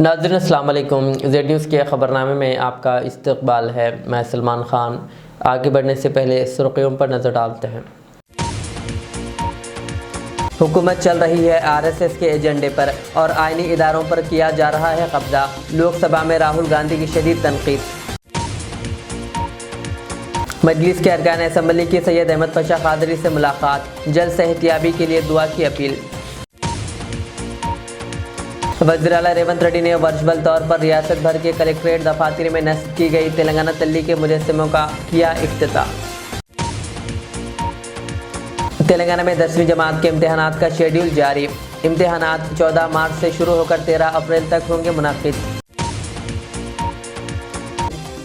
नाज़रीन अस्सलाम वालेकुम। ज़ेड न्यूज़ के ख़बरनामे में आपका इस्तकबाल है। मैं सलमान ख़ान। आगे बढ़ने से पहले सुर्ख़ियों पर नज़र डालते हैं। हुकूमत चल रही है आरएसएस के एजेंडे पर और आइनी इदारों पर किया जा रहा है कब्जा। लोकसभा में राहुल गांधी की शदीद तनकीद। मजलिस के अरकान असम्बली की सैयद अहमद पाशा कादरी से मुलाकात। जल्द सेहतियाबी के लिए दुआ की अपील। वज़ीर आला रेवंत रेड्डी ने वर्चुअल तौर पर रियासत भर के कलेक्ट्रेट दफातर में नस्ब की गई तेलंगाना तल्ली के मुजस्समों का किया इफ्तिताह। तेलंगाना में 10वीं जमात के इम्तहानात का शेड्यूल जारी। इम्तहानात 14 मार्च से शुरू होकर 13 अप्रैल तक होंगे मुनक़्क़िद।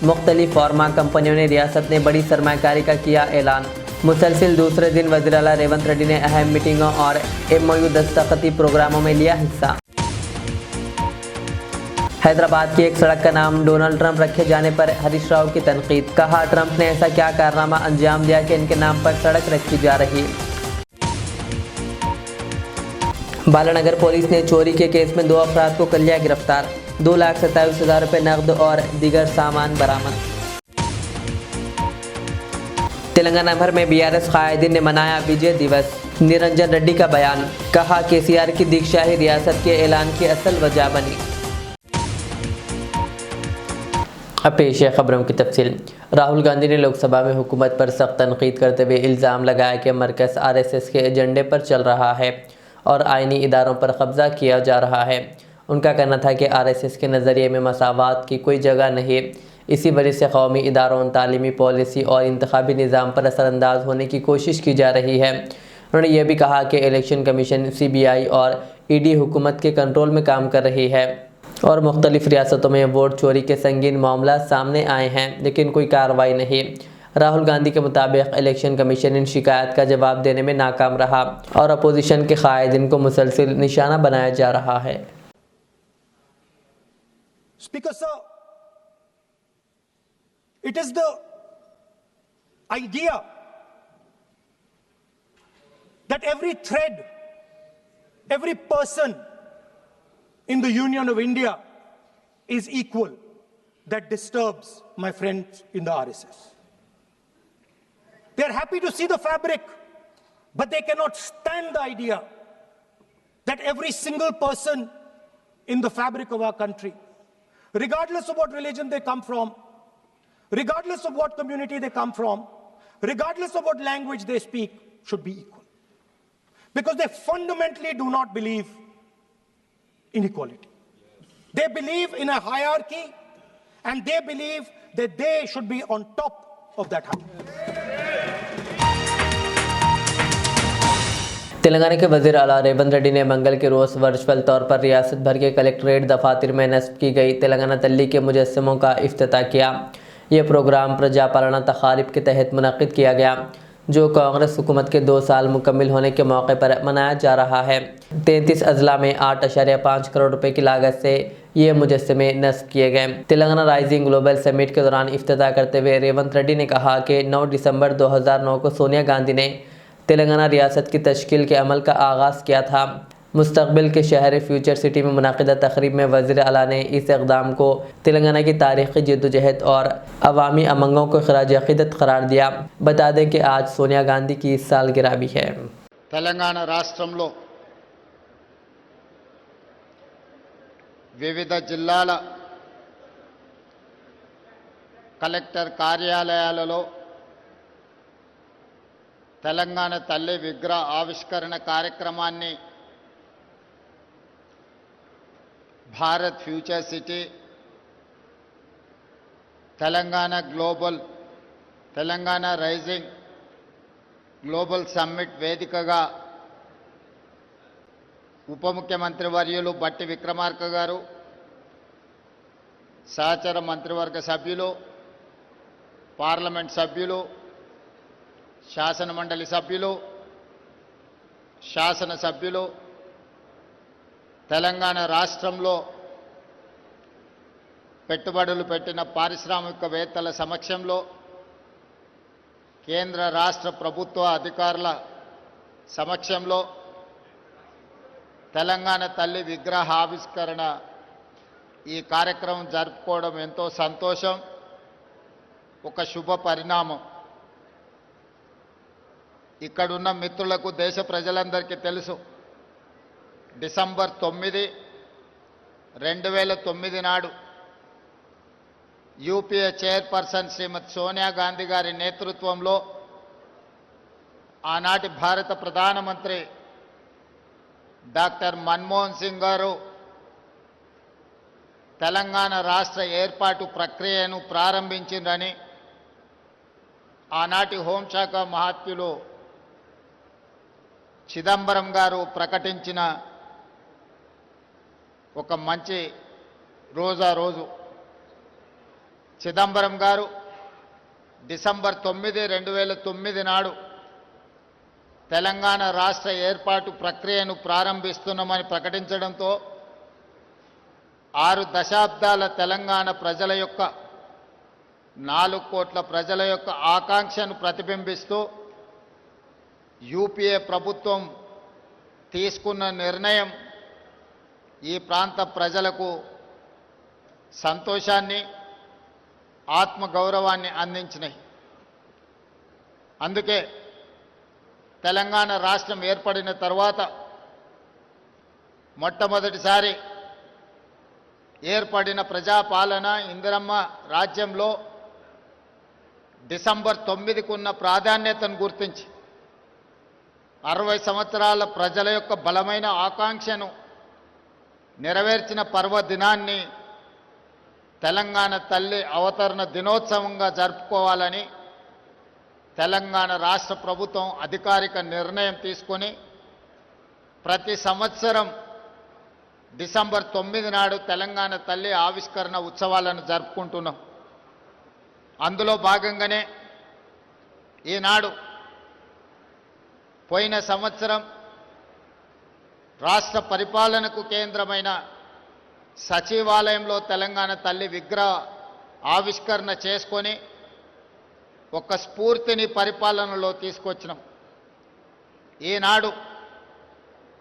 मुख्तलिफ फार्मा कंपनियों ने रियासत ने बड़ी सरमायाकारी का किया ऐलान। मुसलसिल दूसरे दिन वज़ीर आला रेवंत रेड्डी ने अहम मीटिंगों और MOU दस्तखती प्रोग्रामों में लिया हिस्सा। हैदराबाद की एक सड़क का नाम डोनाल्ड ट्रंप रखे जाने पर हरीश राव की तनकीद। कहा, ट्रंप ने ऐसा क्या कारनामा अंजाम दिया कि इनके नाम पर सड़क रखी जा रही। बालानगर पुलिस ने चोरी के केस में 2 अफराद को कर लिया गिरफ्तार। 2,27,000 रुपये नकद और दीगर सामान बरामद। तेलंगाना भर में BRS कायदीन ने मनाया विजय दिवस। निरंजन रेड्डी का बयान। कहा, KCR की दीक्षा ही रियासत के ऐलान की असल वजह बनी। अब पेश है खबरों की तफसील। राहुल गांधी ने लोकसभा में हुकूमत पर सख्त तनकीद करते हुए इल्ज़ाम लगाया कि मरकज़ RSS के एजेंडे पर चल रहा है और आइनी इदारों पर कब्ज़ा किया जा रहा है। उनका कहना था कि RSS के नज़रिए में मसावात की कोई जगह नहीं। इसी वजह से कौमी इदारों, तालीमी पॉलिसी और इंतखाबी निज़ाम पर असरअंदाज होने की कोशिश की जा रही है। उन्होंने यह भी कहा कि इलेक्शन कमीशन, CBI और ED हुकूमत के कंट्रोल में काम कर रही है और मुख्तलिफ रियासतों में वोट चोरी के संगीन मामला सामने आए हैं, लेकिन कोई कार्रवाई नहीं। राहुल गांधी के मुताबिक इलेक्शन कमीशन इन शिकायत का जवाब देने में नाकाम रहा और अपोजिशन के कायदीन को मुसलसिल निशाना बनाया जा रहा है। Speaker sir, it is the idea that every thread, every person in the Union of India is equal that disturbs my friends in the RSS. They are happy to see the fabric, but they cannot stand the idea that every single person in the fabric of our country, regardless of what religion they come from, regardless of what community they come from, regardless of what language they speak, should be equal. Because they fundamentally do not believe in equality. They believe in a hierarchy and they believe that they should be on top of that hierarchy. Telangana के वज़ीर आला रेवंत रेड्डी ने मंगल के रोज़ virtual तौर पर रियासत भर के कलेक्ट्रेट दफातर में नस्ब की गई तेलंगाना तल्ली के मुजस्समों का इफ्तिताह किया। यह प्रोग्राम प्रजा पालना तकारीब के तहत मुनक़्क़िद किया गया, जो कांग्रेस हुकूमत के 2 साल मुकम्मिल होने के मौके पर मनाया जा रहा है। 33 अजला में 8.5 करोड़ रुपए की लागत से ये मुजस्समे नस्ब किए गए। तेलंगाना राइजिंग ग्लोबल समिट के दौरान इफ्तिताह करते हुए रेवंत रेड्डी ने कहा कि 9 दिसंबर 2009 को सोनिया गांधी ने तेलंगाना रियासत की तश्कील के अमल का आगाज़ किया था। मुस्तकबिल के शहर फ्यूचर सिटी में मुनाकिदा तकरीब में वज़ीर आला ने इस इक़दाम को तेलंगाना की तारीख़ी जद्दोजहद और अवामी अमंगों को ख़राज अक़ीदत करार दिया। बता दें कि आज सोनिया गांधी की सालगिरह भी है। तेलंगाना राष्ट्रंलो विविध जिल्लाల कलेक्टर कार्यालयाలలో తెలంగాణ తల్లి విగ్రహ ఆవిష్కరణ కార్యక్రమాన్ని Bharat future city, Telangana rising global summit వేదికగా ఉప ముఖ్యమంత్రి వర్యులు బట్టి విక్రమార్క గారు, సహచర మంత్రివర్గ సభ్యులు, పార్లమెంట్ సభ్యులు, శాసన మండలి సభ్యులు, శాసన సభ్యులు, తెలంగాణ రాష్ట్రంలో పెట్టుబడులు పెట్టిన పారిశ్రామికవేత్తల సమక్షంలో కేంద్ర రాష్ట్ర ప్రభుత్వ అధికారుల సమక్షంలో తెలంగాణ తల్లి విగ్రహ ఆవిష్కరణ ఈ కార్యక్రమం జరుపుకోవడం ఎంతో సంతోషం, ఒక శుభ పరిణామం. ఇక్కడున్న మిత్రులకు, దేశ ప్రజలందరికీ తెలుసు, డిసెంబర్ 9, 2009 నాడు యూపీఏ చైర్పర్సన్ శ్రీమతి సోనియా గాంధీ గారి నేతృత్వంలో ఆనాటి భారత ప్రధానమంత్రి డాక్టర్ మన్మోహన్ సింగ్ గారు తెలంగాణ రాష్ట్ర ఏర్పాటు ప్రక్రియను ప్రారంభించిందని ఆనాటి హోంశాఖ మహాత్ములు చిదంబరం గారు ప్రకటించిన ఒక మంచి రోజు. చిదంబరం గారు డిసెంబర్ 9, 2009 నాడు తెలంగాణ రాష్ట్ర ఏర్పాటు ప్రక్రియను ప్రారంభిస్తున్నామని ప్రకటించడంతో 6 దశాబ్దాల తెలంగాణ ప్రజల యొక్క 4 కోట్ల ప్రజల యొక్క ఆకాంక్షను ప్రతిబింబిస్తూ యూపీఏ ప్రభుత్వం తీసుకున్న నిర్ణయం ఈ ప్రాంత ప్రజలకు సంతోషాన్ని, ఆత్మగౌరవాన్ని అందించినాయి. అందుకే తెలంగాణ రాష్ట్రం ఏర్పడిన తర్వాత మొట్టమొదటిసారి ఏర్పడిన ప్రజాపాలన ఇందిరమ్మ రాజ్యంలో డిసెంబర్ 9కు ఉన్న ప్రాధాన్యతను గుర్తించి 60 సంవత్సరాల ప్రజల యొక్క బలమైన ఆకాంక్షను నెరవేర్చిన పర్వదినాన్ని తెలంగాణ తల్లి అవతరణ దినోత్సవంగా జరుపుకోవాలని తెలంగాణ రాష్ట్ర ప్రభుత్వం అధికారిక నిర్ణయం తీసుకొని ప్రతి సంవత్సరం డిసెంబర్ 9 నాడు తెలంగాణ తల్లి ఆవిష్కరణ ఉత్సవాలను జరుపుకుంటున్నాం. అందులో భాగంగానే ఈనాడు పోయిన సంవత్సరం రాష్ట్ర పరిపాలనకు కేంద్రమైన సచివాలయంలో తెలంగాణ తల్లి విగ్రహ ఆవిష్కరణ చేసుకొని ఒక స్ఫూర్తిని పరిపాలనలో తీసుకొచ్చినాం. ఈనాడు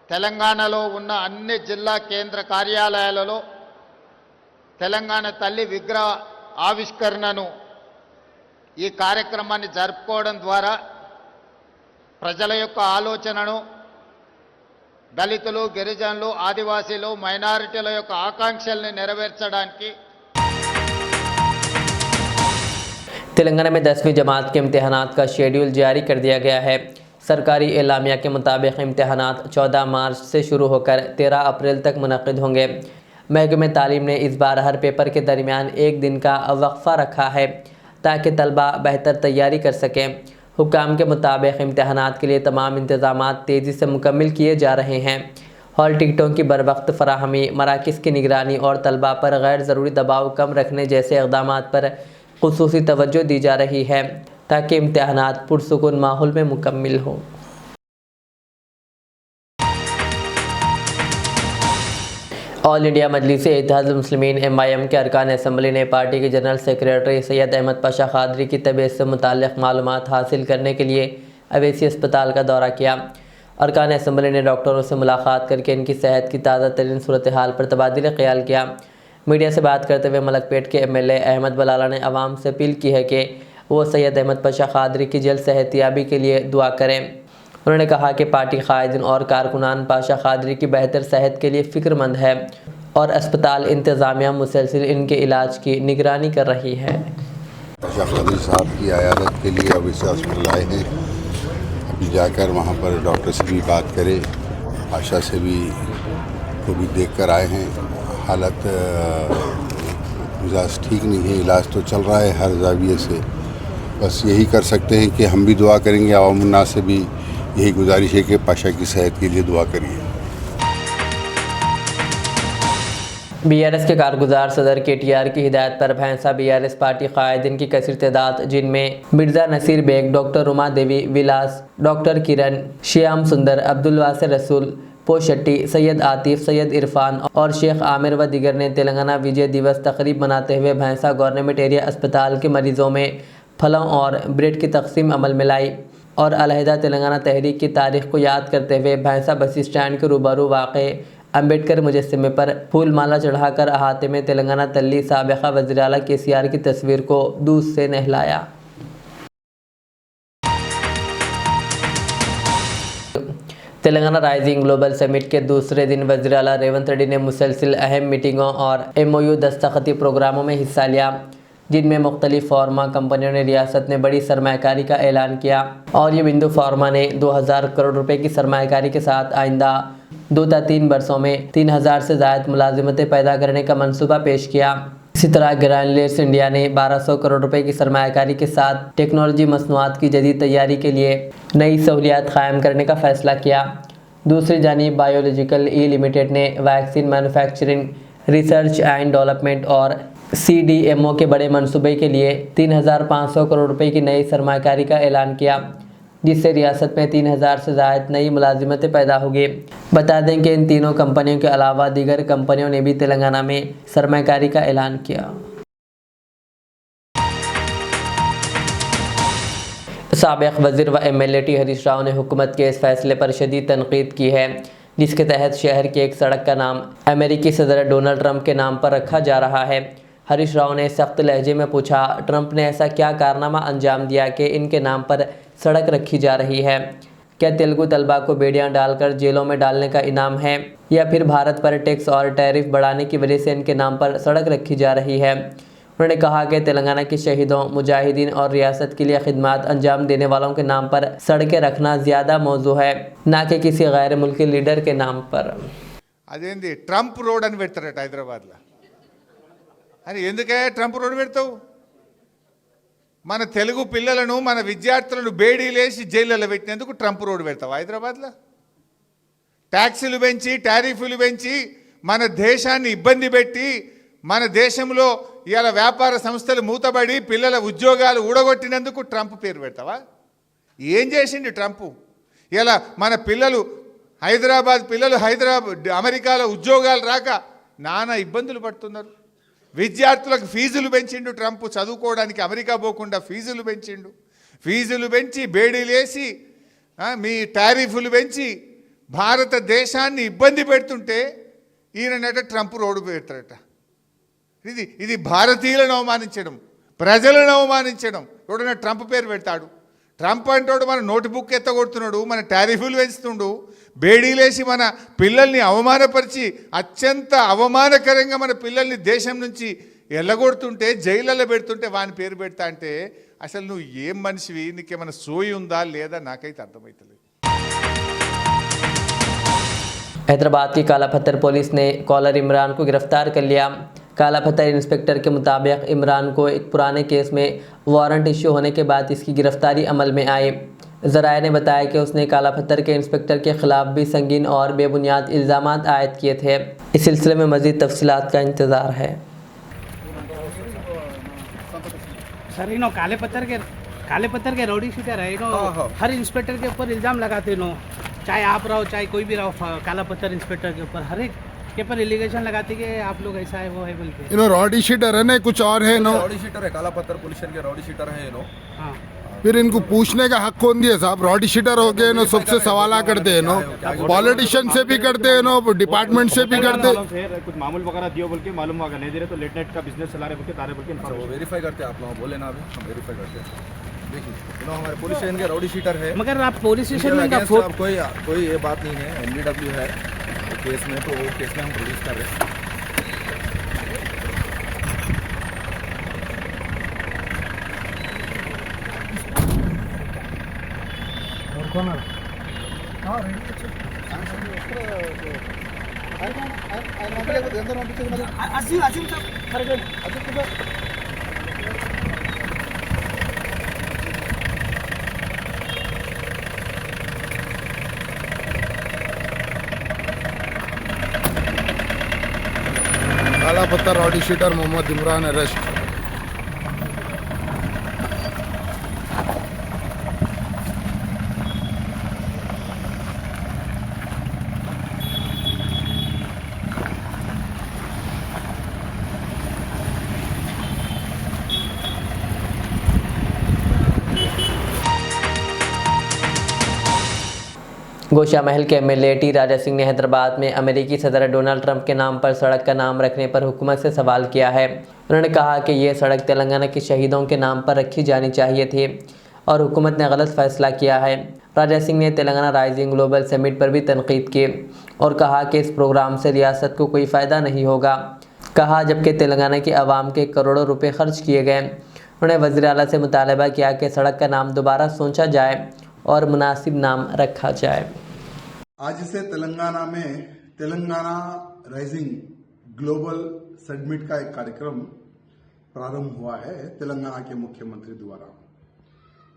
తెలంగాణలో ఉన్న అన్ని జిల్లా కేంద్ర కార్యాలయాలలో తెలంగాణ తల్లి విగ్రహ ఆవిష్కరణను, ఈ కార్యక్రమాన్ని జరుపుకోవడం ద్వారా ప్రజల యొక్క ఆలోచనను, దళితులు, గిరిజనులు, ఆదివాసీలు, మైనారిటీల యొక్క ఆకాంక్షల్ని నెరవేర్చడానికి तेलंगाना में 10वीं जमात के इम्तहानात का शेड्यूल जारी कर दिया गया है। सरकारी एलामिया के मुताबिक इम्तहानात 14 मार्च से शुरू होकर 13 अप्रैल तक मुनक़िद होंगे। महकमे तालीम ने इस बार हर पेपर के दरमियान 1 दिन का वक्फ़ा रखा है ताकि तलबा बेहतर तैयारी कर सकें। हुक्काम के मुताबिक इम्तहानात के लिए तमाम इंतज़ामात तेज़ी से मुकम्मल किए जा रहे हैं। हॉल टिकटों की बर वक्त फराहमी, मराकिज़ की निगरानी और तलबा पर गैर ज़रूरी दबाव कम रखने जैसे इक़दामात पर ख़ुसूसी तवज्जो दी जा रही है ताकि इम्तहानात पुरसुकून माहौल में मुकम्मल हो। ऑल इंडिया मजलिस इत्तेहादुल मुस्लिमीन MIM के अरकान असम्बली ने पार्टी के जनरल सेक्रेटरी सैयद अहमद पाशा क़ादरी की तबीयत से मुताल्लिक़ मालूमात हासिल करने के लिए अवैसी अस्पताल का दौरा किया। अरकान असम्बली ने डॉक्टरों से मुलाकात करके इनकी सेहत की ताज़ा तरीन सूरत हाल पर तबादला ख्याल किया। मीडिया से बात करते हुए मलकपेट के MLA अहमद बलाला ने आवाम से अपील की है कि वो सैयद अहमद पाशा क़ादरी की जल्द सेहतियाबी के लिए दुआ करें। उन्होंने कहा कि पार्टी कायदीन और कारकुनान पाशा क़ादरी की बेहतर सेहत के लिए फ़िक्रमंद है और अस्पताल इंतज़ामिया मुसलसिल इनके इलाज की निगरानी कर रही है। पाशा क़ादरी साहब की अयादत के लिए अब इस हॉस्पिटल आए हैं। अभी जाकर वहाँ पर डॉक्टर से भी बात करें, आशा से भी को भी देख कर आए हैं। हालत मिजाज ठीक नहीं है, इलाज तो चल रहा है हर जाविये से। बस यही कर सकते हैं कि हम भी दुआ करेंगे, आवाम उन्नास से भी यही गुजारिश है कि पाशा की सेहत के लिए दुआ करिए। BRS के कारगुजार सदर KTR की हिदायत पर भैंसा BRS पार्टी कायदीन की कसीर तादाद, जिनमें मिर्ज़ा नसीर बेग, डॉक्टर रुमा देवी, विलास, डॉक्टर किरण, श्याम सुंदर, अब्दुल वासिर रसूल, पोशट्टी, सैयद आतिफ, सैयद इरफान और शेख आमिर व दिगर ने तेलंगाना विजय दिवस तकरीब मनाते हुए भैंसा गवर्नमेंट एरिया अस्पताल के मरीज़ों में फलों और ब्रेड की तकसीम अमल में लाई और अलहदा तेलंगाना तहरीक की तारीख को याद करते हुए भैंसा बस स्टैंड के रूबरू वाक़े अम्बेडकर मुजस्समे पर फूल माला चढ़ाकर अहाते में तेलंगाना तल्ली साबिका वज़ीर आला KCR की तस्वीर को दूध से नहलाया। तेलंगाना राइजिंग ग्लोबल समिट के दूसरे दिन वज़ीर आला रेवंत रेड्डी ने मुसलसिल अहम मीटिंगों और MOU दस्तखती प्रोग्रामों में हिस्सा लिया, जिनमें मुख्तलिफ फार्मा कंपनियों ने रियासत में बड़ी सरमायाकारी का ऐलान किया और ये बिंदु फार्मा ने 2000 करोड़ रुपए की सरमायाकारी के साथ आइंदा 2 या 3 वर्षों में 3000 से ज़ायद मुलाजिमतें पैदा करने का मंसूबा पेश किया। इसी तरह ग्रानुलेट्स इंडिया ने 1200 करोड़ रुपए की सरमायाकारी के साथ टेक्नोलॉजी मसनूआत की जदीद तैयारी के लिए नई सहूलियात कायम करने का फैसला किया। दूसरी जानिब बायोलॉजिकल ई लिमिटेड ने vaccine manufacturing research and development और CDMO के बड़े मंसूबे के लिए 3500 करोड़ रुपए की नई सरमायाकारी का ऐलान किया, जिससे रियासत में 3000 से ज़ायद नई मुलाजिमतें पैदा होगी। बता दें कि इन तीनों कंपनियों के अलावा दीगर कंपनियों ने भी तेलंगाना में सरमायाकारी का ऐलान किया। साबिक़ वज़ीर व MLA हरीश राव ने हुकूमत के इस फैसले पर शदीद तनकीद की है, जिसके तहत शहर की एक सड़क का नाम अमेरिकी सदर डोनाल्ड ट्रंप के नाम पर रखा जा रहा है। हरीश राव ने सख्त लहजे में पूछा, ट्रंप ने ऐसा क्या कारनामा अंजाम दिया कि इनके नाम पर सड़क रखी जा रही है? क्या तेलुगु तलबा को बेड़ियां डालकर जेलों में डालने का इनाम है, या फिर भारत पर टैक्स और टैरिफ बढ़ाने की वजह से इनके नाम पर सड़क रखी जा रही है? उन्होंने कहा कि तेलंगाना के शहीदों, मुजाहिदीन और रियासत के लिए खिदमत अंजाम देने वालों के नाम पर सड़कें रखना ज़्यादा मौजू है, ना कि किसी गैर मुल्की लीडर के नाम पर। అదేంది ట్రంప్ రోడ్ అని పెడతారట హైదరాబాద్లో. అని ఎందుకే ట్రంప్ రోడ్ పెడతావు? మన తెలుగు పిల్లలను, మన విద్యార్థులను బేడీలేసి జైళ్ళలో పెట్టినందుకు ట్రంప్ రోడ్ పెడతావు హైదరాబాద్లో? ట్యాక్సీలు పెంచి, టారిఫ్లు పెంచి మన దేశాన్ని ఇబ్బంది పెట్టి, మన దేశంలో ఇవాళ వ్యాపార సంస్థలు మూతబడి పిల్లల ఉద్యోగాలు ఊడగొట్టినందుకు ట్రంప్ పేరు పెడతావా? ఏం చేసిండు ట్రంప్? ఇలా మన పిల్లలు హైదరాబాద్ పిల్లలు అమెరికాలో ఉద్యోగాలు రాక నానా ఇబ్బందులు పడుతున్నారు. విద్యార్థులకు ఫీజులు పెంచిండు ట్రంప్, చదువుకోవడానికి అమెరికా పోకుండా ఫీజులు పెంచిండు. ఫీజులు పెంచి బేడీలేసి మీ టారిఫ్లు పెంచి భారతదేశాన్ని ఇబ్బంది పెడుతుంటే ఈయనట ట్రంప్ రోడ్డు పెడతారట. ఇది భారతీయులను అవమానించడం, ప్రజలను అవమానించడం. ఎవడన్నా ట్రంప్ పేరు పెడతాడు? ట్రంప్ అంటాడు మన నోట్బుక్ ఎత్తగొడుతున్నాడు, మన టారిఫ్లు పెంచుతుండు, బేడీలేసి మన పిల్లల్ని అవమానపరిచి అత్యంత అవమానకరంగా మన పిల్లల్ని దేశం నుంచి ఎల్లగొడుతుంటే, జైళ్ళలో పెడుతుంటే వాని పేరు పెడతా అంటే అసలు నువ్వు ఏం మనిషివి? నీకేమైనా సోయి ఉందా లేదా? నాకైతే అర్థమవుతలేదు. हैदराबाद की काला पत्थर पुलिस ने कॉलर इमरान को गिरफ्तार कर लिया। काला पत्थर इंस्पेक्टर के मुताबिक इमरान को एक पुराने केस में वारंट इश्यू होने के बाद इसकी गिरफ्तारी अमल में आई। ज़राए ने बताया कि उसने काला पत्थर के इंस्पेक्टर के खिलाफ भी संगीन और बेबुनियाद इल्ज़ामात आयद किए थे। इस सिलसिले में मज़ीद तफसीलात का इंतज़ार है। सर इनो काले पत्थर के रौडी शूटर है इनो, हर इंस्पेक्टर के ऊपर इल्ज़ाम लगाते नो, चाहे आप रहो चाहे कोई भी रहो, काला पत्थर इंस्पेक्टर के ऊपर हर एक के ऊपर एलिगेशन लगाते कि आप लोग ऐसा है वो है बोल के। इनो रॉडी शीटर है ना, कुछ और है नो? रॉडी शीटर है, काला पत्थर पुलिस के रॉडी शीटर है नो। हाँ फिर इनको पूछने का हक कौन दिया साहब? रॉडी शीटर हो गए नो, सबसे सवाला करते हैं नो, पॉलिटिशियन से भी करते हैं नो, डिपार्टमेंट से भी करते हैं। कुछ मामूल वगैरह दियो बोल के मालूम होगा, नहीं दे रहे तो लेट नाइट का बिजनेस चला रहे बोल के तारे बोल के वो वेरीफाई करते हैं। आप लोग बोले ना, अभी हम वेरीफाई करते हैं। देखिए हमारे पुलिस स्टेशन के रॉडी शीटर है, मगर आप पुलिस स्टेशन में कोई ये बात नहीं है। NBW है केस में, तो वो केस में हम रिलीज कर रहे हैं। काला पत्थर रॉडी शीटर मोहम्मद इमरान अरेस्ट। गोशा महल के एमएलए टी राजा सिंह ने हैदराबाद में अमेरिकी सदर डोनाल्ड ट्रंप के नाम पर सड़क का नाम रखने पर हुकूमत से सवाल किया है। उन्होंने कहा कि ये सड़क तेलंगाना के शहीदों के नाम पर रखी जानी चाहिए थी और हुकूमत ने गलत फैसला किया है। राजा सिंह ने तेलंगाना राइजिंग ग्लोबल समिट पर भी तनकीद की और कहा कि इस प्रोग्राम से रियासत को कोई फ़ायदा नहीं होगा। कहा जबकि तेलंगाना की आवाम के करोड़ों रुपए खर्च किए गए। उन्होंने वज़ीर आला से मुतालबा किया कि सड़क का नाम दोबारा सोचा जाए और मुनासिब नाम रखा जाए। आज से तेलंगाना में तेलंगाना राइजिंग ग्लोबल समिट का एक कार्यक्रम प्रारंभ हुआ है तेलंगाना के मुख्यमंत्री द्वारा।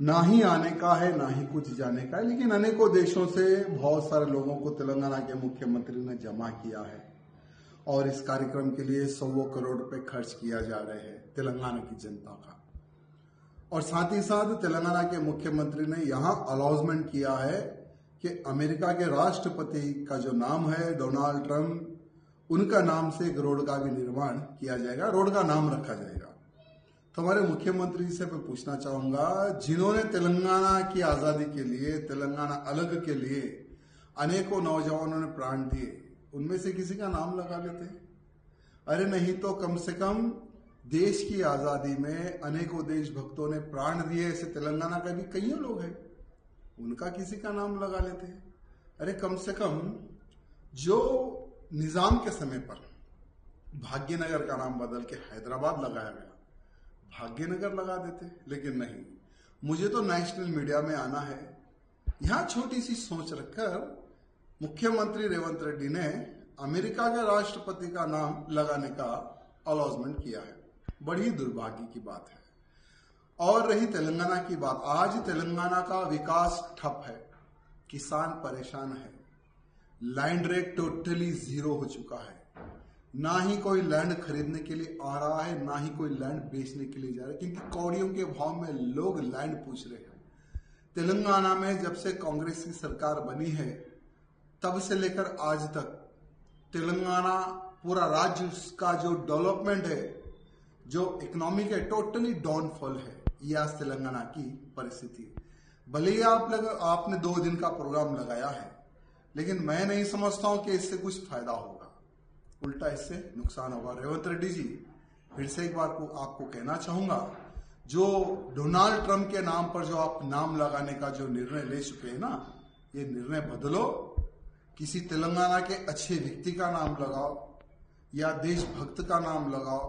ना ही आने का है ना ही कुछ जाने का है, लेकिन अनेकों देशों से बहुत सारे लोगों को तेलंगाना के मुख्यमंत्री ने जमा किया है और इस कार्यक्रम के लिए 100 करोड़ रुपए खर्च किया जा रहे हैं तेलंगाना की जनता का। और साथ ही साथ तेलंगाना के मुख्यमंत्री ने यहां अनाउंसमेंट किया है कि अमेरिका के राष्ट्रपति का जो नाम है डोनाल्ड ट्रंप, उनका नाम से एक रोड का भी निर्माण किया जाएगा, रोड का नाम रखा जाएगा। तो हमारे मुख्यमंत्री से मैं पूछना चाहूंगा, जिन्होंने तेलंगाना की आजादी के लिए, तेलंगाना अलग के लिए अनेकों नौजवानों ने प्राण दिए, उनमें से किसी का नाम लगा लेते? अरे नहीं तो कम से कम देश की आजादी में अनेकों देशभक्तों ने प्राण दिए, ऐसे तेलंगाना का भी कई लोग हैं, उनका किसी का नाम लगा लेते हैं। अरे कम से कम जो निजाम के समय पर भाग्यनगर का नाम बदल के हैदराबाद लगाया गया, भाग्यनगर लगा देते, लेकिन नहीं। मुझे तो नेशनल मीडिया में आना है। यहां छोटी सी सोच रखकर मुख्यमंत्री रेवंत रेड्डी ने अमेरिका के राष्ट्रपति का नाम लगाने का अनाउंसमेंट किया है। बड़ी दुर्भाग्य की बात है। और रही तेलंगाना की बात, आज तेलंगाना का विकास ठप है, किसान परेशान है, लैंड रेट टोटली जीरो हो चुका है, ना ही कोई लैंड खरीदने के लिए आ रहा है, ना ही कोई लैंड बेचने के लिए जा रहा है, क्योंकि कौड़ियों के भाव में लोग लैंड पूछ रहे हैं। तेलंगाना में जब से कांग्रेस की सरकार बनी है तब से लेकर आज तक तेलंगाना पूरा राज्य का जो डेवलपमेंट है, जो इकोनॉमिक है, टोटली डाउनफॉल है। ये आज तेलंगाना की परिस्थिति। भले ही आपने 2 दिन का प्रोग्राम लगाया है, लेकिन मैं नहीं समझता हूं कि इससे कुछ फायदा होगा, उल्टा इससे नुकसान होगा। रेवंत रेड्डी जी, फिर से एक बार आपको कहना चाहूंगा, जो डोनाल्ड ट्रंप के नाम पर जो आप नाम लगाने का जो निर्णय ले चुके हैं ना, ये निर्णय बदलो, किसी तेलंगाना के अच्छे व्यक्ति का नाम लगाओ या देशभक्त का नाम लगाओ।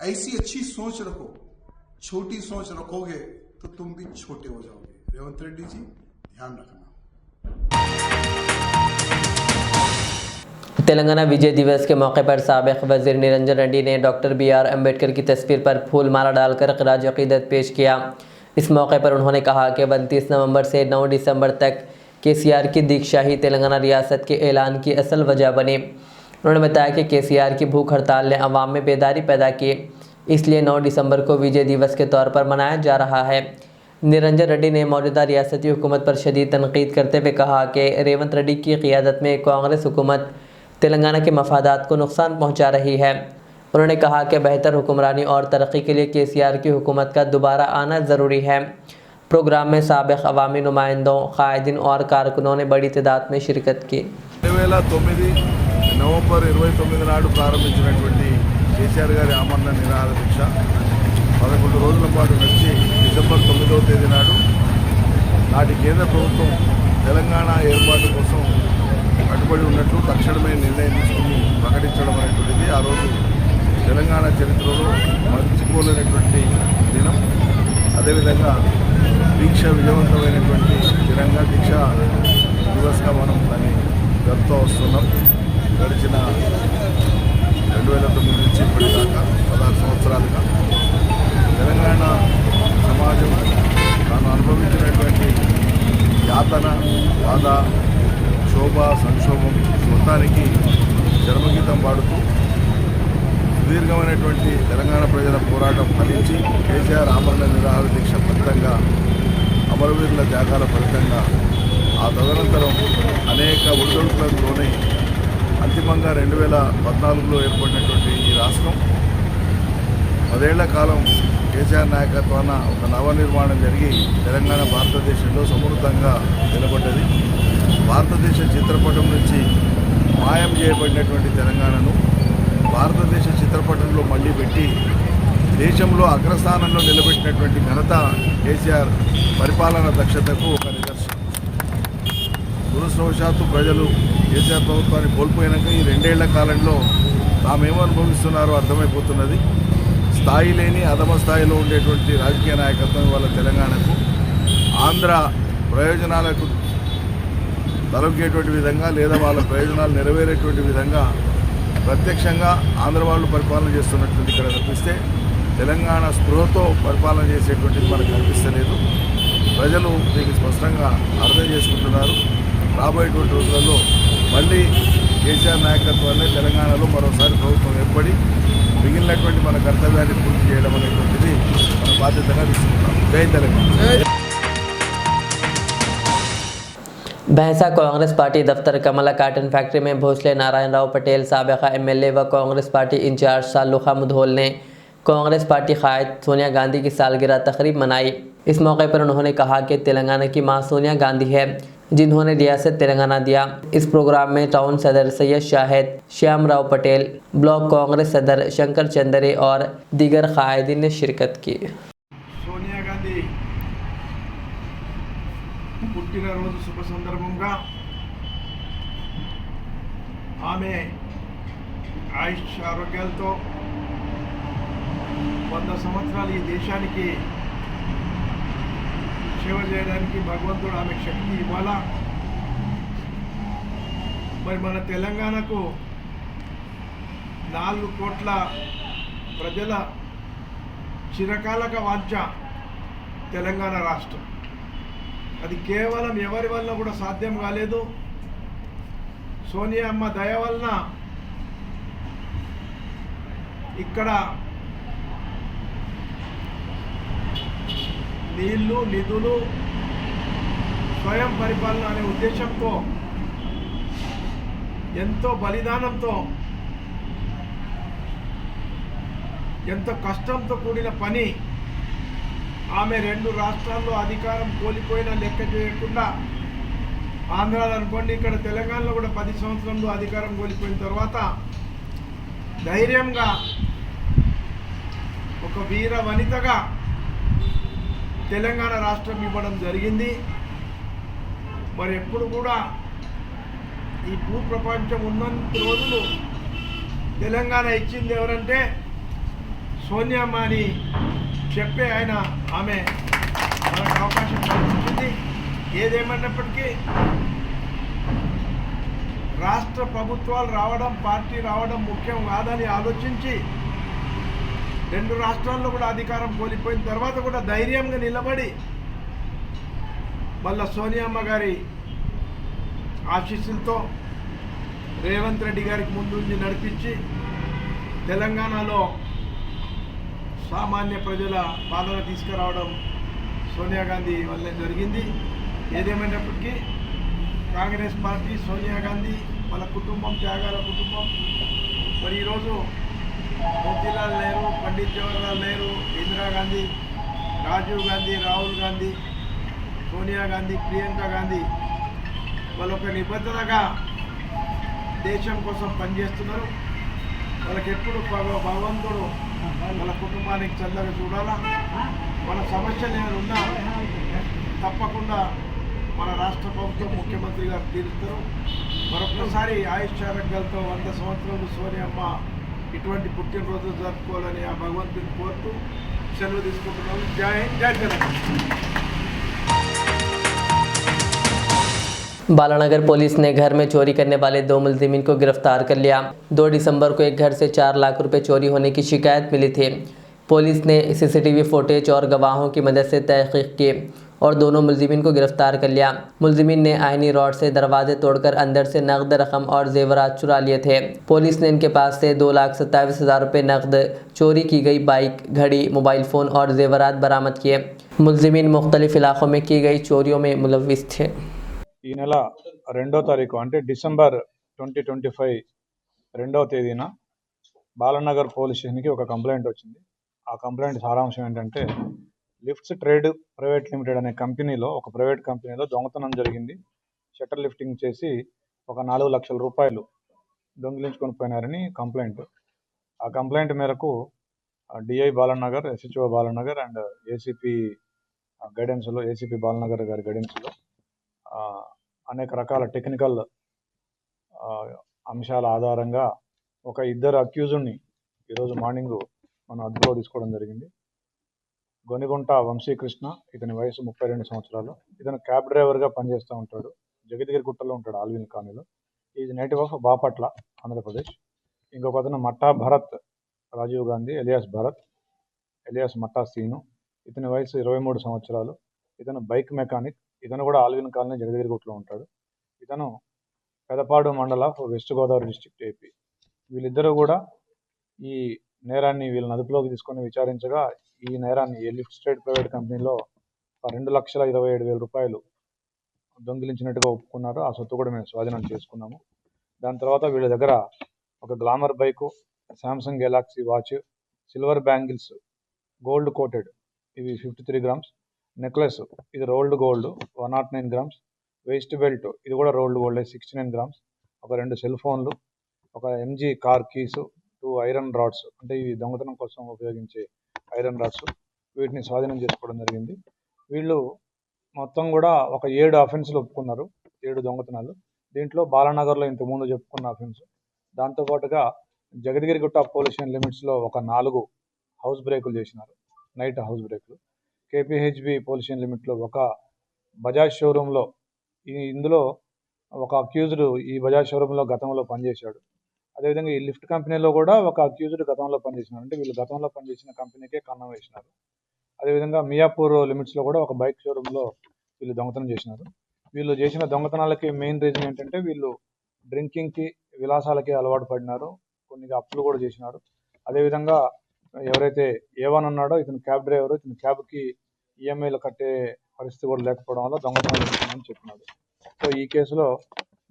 ऐसी अच्छी सोच रखो, छोटी सोच रखोगे तो तुम भी छोटे हो जाओगे। रेवंत रेड्डी जी, ध्यान रखना। तेलंगाना विजय दिवस के मौके पर साबिक वजीर निरंजन रेड्डी ने डॉक्टर BR अम्बेडकर की तस्वीर पर फूल माला डालकर खराज अकीदत पेश किया। इस मौके पर उन्होंने कहा कि 29 नवंबर से 9 दिसंबर तक KCR की दीक्षाही तेलंगाना रियासत के ऐलान की असल वजह बनी। उन्होंने बताया कि KCR की भूख हड़ताल ने अवाम में बेदारी पैदा की, इसलिए 9 दिसंबर को विजय दिवस के तौर पर मनाया जा रहा है। निरंजन रेड्डी ने मौजूदा रियासती हुकूमत पर शदीद तनकीद करते हुए कहा कि रेवंत रेड्डी की क़ियादत में कांग्रेस हुकूमत तेलंगाना के मफादात को नुकसान पहुंचा रही है। उन्होंने कहा कि बेहतर हुक्मरानी और तरक्की के लिए KCR की हुकूमत का दोबारा आना ज़रूरी है। प्रोग्राम में साबिक़ अवामी नुमाइंदों, कायदीन और कारकुनों ने बड़ी तादाद में शिरकत की। 2009 नवंबर 29 నాడు ప్రారంభించినటువంటి KCR గారి ఆమరణ నిరాహార దీక్ష 11 రోజుల పాటు నడిచి డిసెంబర్ 9వ తేదీ నాటి కేంద్ర ప్రభుత్వం తెలంగాణ ఏర్పాటు కోసం కట్టుబడి ఉన్నట్లు తక్షణమే నిర్ణయం తీసుకుని ప్రకటించడం అనేటువంటిది ఆ రోజు తెలంగాణ చరిత్రలో మర్చిపోలేనటువంటి దినం. అదేవిధంగా దీక్ష విజయవంతమైనటువంటి దినంగా దీక్ష దివస్గా మనం దాన్ని జరుపుతూ వస్తున్నాం. గడిచిన 2009 నుంచి ఇప్పటిదాకా 16 సంవత్సరాలుగా తెలంగాణ సమాజం తాను అనుభవించినటువంటి యాతన, బాధ, శోభ, సంక్షోభం మొత్తానికి చరమగీతం పాడుతూ సుదీర్ఘమైనటువంటి తెలంగాణ ప్రజల పోరాటం ఫలించి KCR ఆమరణ నిరాహార దీక్ష ఫలితంగా అమరవీరుల త్యాగాల ఫలితంగా ఆ తదనంతరం అనేక ఒడిదుడుకులకు లోనై అంతిమంగా 2014లో ఏర్పడినటువంటి ఈ రాష్ట్రం 10 ఏళ్ల కాలం KCR నాయకత్వాన ఒక నవ నిర్మాణం జరిగి తెలంగాణ భారతదేశంలో సమృద్ధంగా నిలబడ్డది. భారతదేశ చిత్రపటం నుంచి మాయం చేయబడినటువంటి తెలంగాణను భారతదేశ చిత్రపటంలో మళ్ళీ పెట్టి దేశంలో అగ్రస్థానంలో నిలబెట్టినటువంటి ఘనత కేసీఆర్ పరిపాలన దక్షతకు ఒక నిదర్శనం. దురదృష్టవశాత్తు ప్రజలు కేసీఆర్ ప్రభుత్వాన్ని కోల్పోయినాక ఈ 2 ఏళ్ల కాలంలో తామేమో అనుభవిస్తున్నారో అర్థమైపోతున్నది. స్థాయి లేని అధమ స్థాయిలో ఉండేటువంటి రాజకీయ నాయకత్వం వల్ల తెలంగాణకు ఆంధ్ర ప్రయోజనాలకు తలొగ్గేటువంటి విధంగా లేదా వాళ్ళ ప్రయోజనాలు నెరవేరేటువంటి విధంగా ప్రత్యక్షంగా ఆంధ్ర వాళ్ళు పరిపాలన చేస్తున్నట్టుంది ఇక్కడ తప్పిస్తే తెలంగాణ స్పృహతో పరిపాలన చేసేటువంటిది మనకు కనిపిస్తలేదు. ప్రజలు దీన్ని స్పష్టంగా అర్థం చేసుకుంటున్నారు. రాబోయేటువంటి రోజులలో మళ్ళీ కేసీఆర్ నాయకత్వాన్ని తెలంగాణలో మరోసారి ప్రభుత్వం ఏర్పడి మిగిలినటువంటి మన కర్తవ్యాన్ని పూర్తి చేయడం అనేటువంటిది మన బాధ్యతగా తీసుకుంటాం. జై తెలంగాణ. भैंसा कांग्रेस पार्टी दफ्तर कमला काटन फैक्ट्री में भोसले नारायण राव पटेल साबिका एमएलए व कांग्रेस पार्टी इंचार्ज सालुखा मुधोल ने कांग्रेस पार्टी कायद सोनिया गांधी की सालगिरह तकरीब मनाई। इस मौके पर उन्होंने कहा कि तेलंगाना की मां सोनिया गांधी है जिन्होंने रियासत तेलंगाना दिया। इस प्रोग्राम में टाउन सदर सैयद शाहिद, श्याम राव पटेल, ब्लॉक कांग्रेस सदर शंकर चंदरे और दीगर कायदीन ने शिरकत की। సోనియా గాంధీ పుట్టినరోజు శుభ సందర్భంగా ఆమె ఆయుష్ ఆరోగ్యాలతో 100 సంవత్సరాలు ఈ దేశానికి సేవ చేయడానికి భగవంతుడు ఆమె శక్తి ఇవ్వాలా. మరి మన తెలంగాణకు 4 కోట్ల ప్రజల చిరకాలక వాంఛ తెలంగాణ రాష్ట్రం. అది కేవలం ఎవరి వల్ల కూడా సాధ్యం కాలేదు. సోనియా అమ్మ దయ వలన ఇక్కడ నీళ్లు, నిధులు, స్వయం పరిపాలన అనే ఉద్దేశంతో ఎంతో బలిదానంతో ఎంతో కష్టంతో కూడిన పని ఆమె 2 రాష్ట్రాల్లో అధికారం కోల్పోయినా లెక్క చేయకుండా ఆంధ్రాలో అనుకోండి, ఇక్కడ తెలంగాణలో కూడా 10 సంవత్సరంలో అధికారం కోల్పోయిన తర్వాత ధైర్యంగా ఒక వీర వనితగా తెలంగాణ రాష్ట్రం ఇవ్వడం జరిగింది. మరి ఎప్పుడు కూడా ఈ భూప్రపంచం ఉన్నంత రోజులు తెలంగాణ ఇచ్చింది ఎవరంటే సోనియా అమ్మ అని చెప్పే ఆమె మనకు అవకాశం కల్పించింది. ఏదేమన్నప్పటికీ రాష్ట్ర ప్రభుత్వాలు రావడం, పార్టీ రావడం ముఖ్యం కాదని ఆలోచించి 2 రాష్ట్రాల్లో కూడా అధికారం కోల్పోయిన తర్వాత కూడా ధైర్యంగా నిలబడి మళ్ళా సోనియా అమ్మ గారి ఆశీస్సులతో రేవంత్ రెడ్డి గారికి ముందుండి నడిపించి తెలంగాణలో సామాన్య ప్రజల పాలన తీసుకురావడం సోనియా గాంధీ వల్లే జరిగింది. ఏదేమైనప్పటికీ కాంగ్రెస్ పార్టీ, సోనియా గాంధీ, వాళ్ళ కుటుంబం, త్యాగాల కుటుంబం. మరి ఈరోజు మోతీలాల్ నెహ్రూ, పండిత్ జవహర్లాల్ నెహ్రూ, ఇందిరాగాంధీ, రాజీవ్ గాంధీ, రాహుల్ గాంధీ, సోనియా గాంధీ, ప్రియాంక గాంధీ వాళ్ళొక నిబద్ధతగా దేశం కోసం పనిచేస్తున్నారు. వాళ్ళకి ఎప్పుడు భగవంతుడు వాళ్ళ కుటుంబానికి చల్లగా చూడాలా. మన సమస్యలు ఏమైనా ఉన్నా తప్పకుండా మన రాష్ట్ర ప్రభుత్వం, ముఖ్యమంత్రి గారు తీరుస్తారు. మరొకసారి ఆయుష్ ఆరోగ్యాలతో 100 సంవత్సరాలు సోనియా అమ్మ ఇటువంటి పుట్టినరోజు జరుపుకోవాలని ఆ భగవంతుని కోరుతూ సెలవు తీసుకుంటున్నాము. జై హింద్, జై తెలంగాణ. बालानगर पुलिस ने घर में चोरी करने वाले 2 मुलजिमीन को गिरफ्तार कर लिया। 2 दिसंबर को एक घर से 4 लाख रुपए चोरी होने की शिकायत मिली थी। पुलिस ने सीसीटीवी फुटेज और गवाहों की मदद से तहकीक की और दोनों मुलजिमीन को गिरफ्तार कर लिया। मुलजिमीन ने आयनी रॉड से दरवाजे तोड़कर अंदर से नकद रकम और जेवरात चुरा लिए थे। पुलिस ने इनके पास से 2,27,000 रुपये नकद, चोरी की गई बाइक, घड़ी, मोबाइल फ़ोन और जेवरात बरामद किए। मुलजिमीन मुख्तलिफ इलाक़ों में की गई चोरियों में मुलव्विस थे। ఈ నెల 2వ తారీఖు అంటే డిసెంబర్ 2025 2వ తేదీన బాలనగర్ పోలీస్ స్టేషన్కి ఒక కంప్లైంట్ వచ్చింది. ఆ కంప్లైంట్ సారాంశం ఏంటంటే లిఫ్ట్స్ ట్రేడ్ ప్రైవేట్ లిమిటెడ్ అనే కంపెనీలో, ఒక ప్రైవేట్ కంపెనీలో దొంగతనం జరిగింది. షట్టర్ లిఫ్టింగ్ చేసి ఒక 4 లక్షల రూపాయలు దొంగిలించుకొని పోయినారని కంప్లైంట్. ఆ కంప్లైంట్ మేరకు DI Balanagar, SHO Balanagar and ACP గైడెన్స్లో, ఏసీపీ బాలనగర్ గారి గైడెన్స్లో అనేక రకాల టెక్నికల్ అంశాల ఆధారంగా ఒక ఇద్దరు అక్యూజ్డ్ని ఈరోజు మార్నింగ్ మనం అదుపులో తీసుకోవడం జరిగింది. గొనిగుంట వంశీకృష్ణ, ఇతని వయసు 32 సంవత్సరాలు. ఇతను క్యాబ్ డ్రైవర్గా పనిచేస్తూ ఉంటాడు. జగద్గిరిగుట్టలో ఉంటాడు, ఆల్విన్ కాలనీలో. Is native of Bapatla, Andhra Pradesh. ఇంకొక అతను మట్టా భరత్ రాజీవ్ గాంధీ ఎలియాస్ భరత్ ఎలియాస్ మట్టా సీను. ఇతని వయసు 23 సంవత్సరాలు. ఇతను బైక్ మెకానిక్. ఇతను కూడా ఆల్విన్ కాలనీ జగద్గిరిగుట్టలో ఉంటాడు. ఇతను పెదపాడు మండల వెస్ట్ గోదావరి డిస్ట్రిక్ట్, ఏపీ. వీళ్ళిద్దరూ కూడా ఈ నేరాన్ని వీళ్ళని అదుపులోకి తీసుకొని విచారించగా ఈ నేరాన్ని ఈ లిఫ్ట్ స్టేట్ ప్రైవేట్ కంపెనీలో 2,27,000 రూపాయలు దొంగిలించినట్టుగా ఒప్పుకున్నారు. ఆ సొత్తు కూడా మేము స్వాధీనం చేసుకున్నాము. దాని తర్వాత వీళ్ళ దగ్గర ఒక glamour bike, Samsung Galaxy watch, silver bangles gold coated ఇవి 53 గ్రామ్స్, నెక్లెస్ ఇది rolled gold 109 grams, waist belt ఇది కూడా రోల్డ్ గోల్డ్ 69 గ్రామ్స్, ఒక 2 సెల్ ఫోన్లు, ఒక MG car keys, 2 iron rods, అంటే ఇవి దొంగతనం కోసం ఉపయోగించే ఐరన్ రాడ్స్, వీటిని స్వాధీనం చేసుకోవడం జరిగింది. వీళ్ళు మొత్తం కూడా ఒక 7 అఫెన్స్లు ఒప్పుకున్నారు, 7 దొంగతనాలు. దీంట్లో బాలానగర్లో ఇంతకుముందు చెప్పుకున్న అఫెన్స్, దాంతోపాటుగా జగద్గిరిగుట్ట పోలీస్ స్టేషన్ లిమిట్స్లో ఒక 4 హౌస్ బ్రేకులు చేసినారు, నైట్ హౌస్ బ్రేకులు. కేపీహెచ్బి పోలీస్ స్టేషన్ లిమిట్లో ఒక బజాజ్ షోరూంలో, ఇందులో ఒక అక్యూజ్డ్ ఈ బజాజ్ షోరూంలో గతంలో పనిచేశాడు. అదేవిధంగా ఈ లిఫ్ట్ కంపెనీలో కూడా ఒక అక్యూజ్డ్ గతంలో పనిచేసినారు, అంటే వీళ్ళు గతంలో పనిచేసిన కంపెనీకే కన్నం వేసినారు. అదేవిధంగా మియాపూర్ లిమిట్స్లో కూడా ఒక బైక్ షోరూంలో వీళ్ళు దొంగతనం చేసినారు. వీళ్ళు చేసిన దొంగతనాలకి మెయిన్ రీజన్ ఏంటంటే వీళ్ళు డ్రింకింగ్కి, విలాసాలకి అలవాటు పడినారు, కొన్ని అప్పులు కూడా చేసినారు. అదేవిధంగా ఎవరైతే A1 ఉన్నాడో ఇతను క్యాబ్ డ్రైవరు, ఇతను క్యాబ్కి ఈఎంఐలు కట్టే పరిస్థితి కూడా లేకపోవడం వల్ల దొంగతనాలు చేస్తున్నామని చెప్పినాడు. సో ఈ కేసులో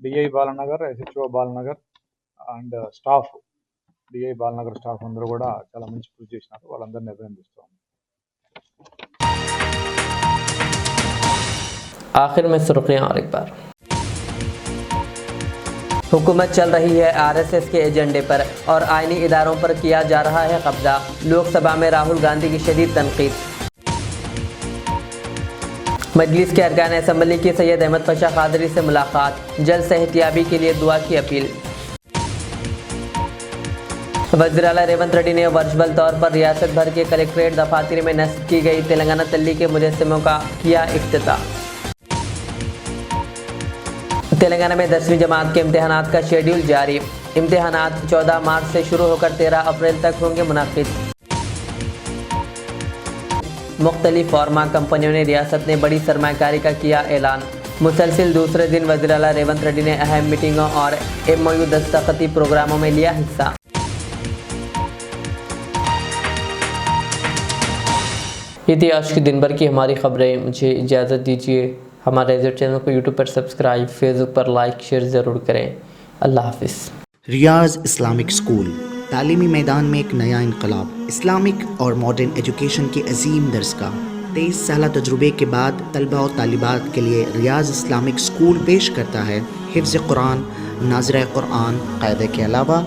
DI Balanagar, SHO Balanagar and staff, DI Balanagar staff అందరూ కూడా చాలా మంచి కృషి చేసినారు. వాళ్ళందరినీ అభినందిస్తాం. आखिर में सुर्खियां और एक बार। हुकूमत चल रही है आरएसएस के एजेंडे पर और आईनी इदारों पर किया जा रहा है कब्जा। लोकसभा में राहुल गांधी की शदीद तनकीद। मजलिस के अरकान असम्बली की सैयद अहमद पाशा कादरी से मुलाकात, जल्द सेहतियाबी के लिए दुआ की अपील। वज़ीर आला रेवंत रेड्डी ने वर्चुअल तौर पर रियासत भर के कलेक्ट्रेट दफातर में नस्ब की गई तेलंगाना तल्ली के मुजस्सिमों का किया इफ्तिताह। तेलंगाना में 10वीं जमात के इम्तिहानात का शेड्यूल जारी। इम्तिहानात 14 मार्च से शुरू होकर 13 अप्रैल तक होंगे मुनाकिद। मुख्तलिफ फार्मा कंपनियों ने रियासत ने बड़ी सरमायाकारी का किया ऐलान। मुसलसिल दूसरे दिन वज़ीर आला रेवंत रेड्डी ने अहम मीटिंगों और MOU दस्तखती प्रोग्रामों में लिया हिस्सा। ये थी आज के दिन भर की हमारी खबरें। मुझे इजाज़त दीजिए। हमारे चैनल को यूट्यूब पर सब्सक्राइब, फेसबुक पर लाइक शेयर ज़रूर करें। अल्लाह हाफिज़। रियाज इस्लामिक स्कूल तालीमी मैदान में एक नया इनकलाब। इस्लामिक और मॉडर्न एजुकेशन की अजीम दरसगाह। 23 साल तजुर्बे के बाद तलबा और तालिबात के लिए रियाज इस्लामिक स्कूल पेश करता है हिफ्ज़ कुरान, नाज़िरा कुरान, क़ायदे के अलावा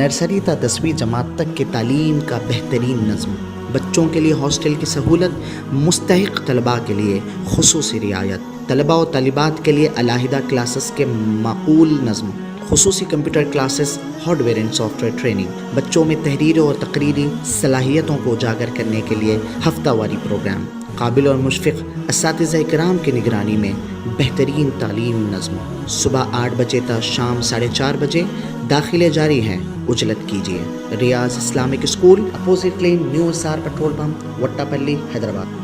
नर्सरी ता 10वीं जमात तक की तालीम का बेहतरीन नज़्म। बच्चों के लिए हॉस्टल की सहूलत, मुस्तहिक़ तलबा के लिए खुसूसी रियायत, तलबा और तालिबात के लिए अलहदा क्लासेस के माकूल नज़्म, खुसूसी computer classes, hardware and software training. बच्चों में तहरीर और तकरीरी सलाहियतों को उजागर करने के लिए हफ्तावारी प्रोग्राम। काबिल और मुशफ़िक़ असातिज़ा इकराम की निगरानी में बेहतरीन तालीम नज़्म। सुबह 8 बजे तक शाम 4:30 बजे दाखिले जारी हैं, उजलत कीजिए। Riyaz islamic school, opposite lane, new SR petrol pump, Wattepally, Hyderabad.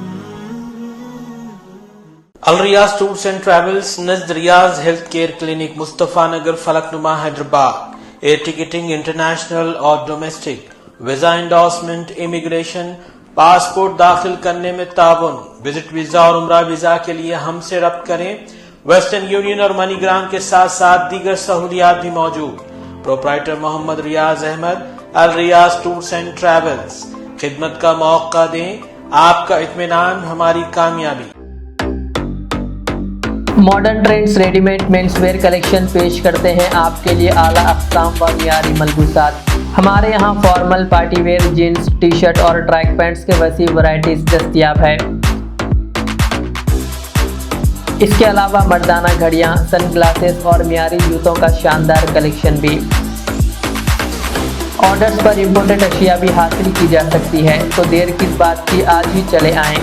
Al Riyaz tours and travels नज़द Riyaz health care clinic, Mustafa Nagar, Falaknuma, Hyderabad. Air ticketing international और domestic, visa endorsement, immigration, passport दाखिल करने में ताउन। विजिट वीजा और उम्रा वीजा के लिए हमसे रब्त करें। वेस्टर्न यूनियन और मनीग्राम के साथ साथ दीगर सहूलियात भी मौजूद। Proprietor Mohammed Riyaz Ahmed, Al Riyaz tours and travels. खिदमत का मौका दें, आपका इत्मीनान हमारी कामयाबी। Modern trends readymade men's wear collection पेश करते हैं आपके लिए आला अक़साम व मियारी मलबूसात। हमारे यहाँ formal party wear jeans T shirt और ट्रैक पैंट्स के वसी वैरायटीज दस्तयाब है। इसके अलावा मर्दाना घड़ियाँ, सन ग्लासेस और मियारी जूतों का शानदार कलेक्शन भी। ऑर्डर्स पर इम्पोर्टेड अशिया भी हासिल की जा सकती है, तो देर किस बात की, आज ही चले आएँ।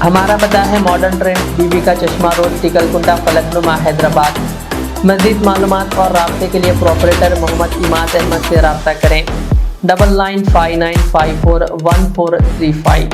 हमारा पता है मॉडर्न ट्रेंड्स, बीबी का चश्मा रोड, टिकलकुंडा, फलकनुमा, हैदराबाद। मज़ीद मालूमात और राब्ते के लिए प्रोपरेटर मोहम्मद इमाद अहमद से रब्ता करें। 9959541435।